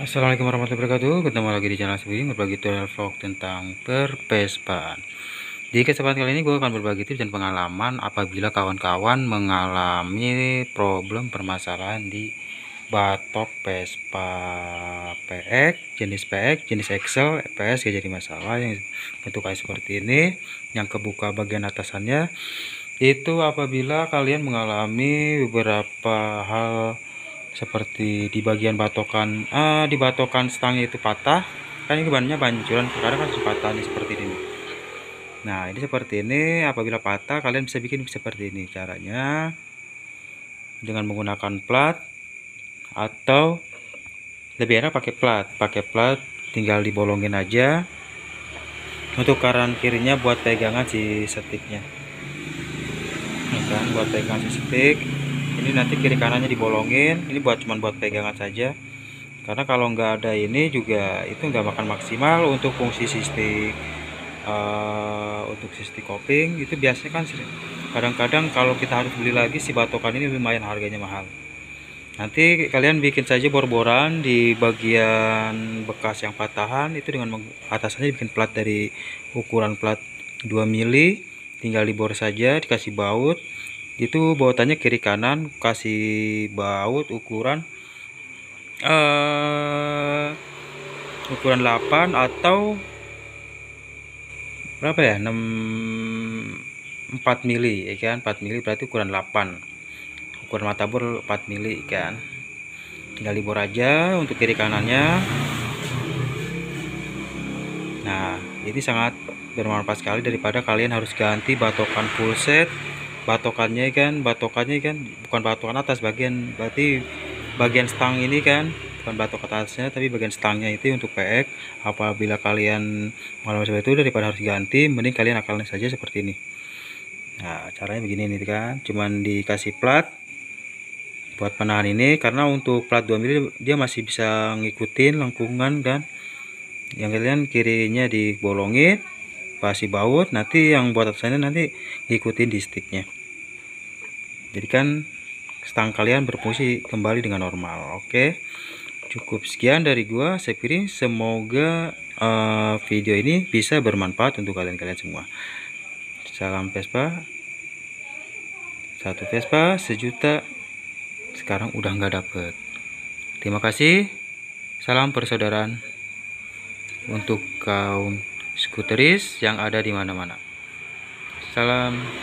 Assalamualaikum warahmatullahi wabarakatuh. Ketemu lagi di channel Swing, berbagi tutorial vlog tentang pervespaan. Di kesempatan kali ini gue akan berbagi tips dan pengalaman apabila kawan-kawan mengalami problem permasalahan di batok Vespa PX, jenis Excel, EPS gak jadi masalah, yang bentuknya seperti ini, yang kebuka bagian atasannya. Itu apabila kalian mengalami beberapa hal seperti di bagian batokan di batokan stangnya itu patah, kan ini bannya banjuran, kadang kan patah nih seperti ini. Nah, ini seperti ini. Apabila patah, kalian bisa bikin seperti ini caranya, dengan menggunakan plat, atau lebih enak pakai plat tinggal dibolongin aja untuk kanan kirinya buat pegangan si setiknya. Ini kan buat pegangan si setik. Ini nanti kiri kanannya dibolongin, ini cuman buat pegangan saja, karena kalau nggak ada ini juga itu nggak akan maksimal untuk fungsi sistik. Untuk sistik kopling itu biasanya kan kadang-kadang kalau kita harus beli lagi si batokan ini lumayan harganya mahal. Nanti kalian bikin saja bor-boran di bagian bekas yang patahan itu dengan atasannya bikin plat dari ukuran plat 2 mili, tinggal dibor saja, dikasih baut. Itu bautannya kiri kanan, kasih baut ukuran 8 atau berapa ya, 4 mili ya kan, 4 mili berarti ukuran 8, ukuran mata bor 4 mili kan. Tinggal dibor aja untuk kiri kanannya. Nah, ini sangat bermanfaat sekali daripada kalian harus ganti batokan full set. Batokannya kan bukan batokan atas berarti bagian stang ini kan, bukan batok atasnya tapi bagian stangnya itu untuk PX. Apabila kalian mengalami seperti itu, daripada harus ganti, mending kalian akalnya saja seperti ini. Nah, caranya begini nih kan, cuman dikasih plat buat penahan ini, karena untuk plat 2 mili dia masih bisa ngikutin lengkungan kan. Yang kalian kirinya dibolongin, kasih baut, nanti yang buat atasannya nanti ngikutin di sticknya. Jadi kan stang kalian berfungsi kembali dengan normal. Oke, cukup sekian dari gua. Saya pilih semoga video ini bisa bermanfaat untuk kalian semua. Salam Vespa. Satu Vespa sejuta sekarang udah nggak dapet. Terima kasih. Salam persaudaraan untuk kaum skuteris yang ada di mana-mana. Salam.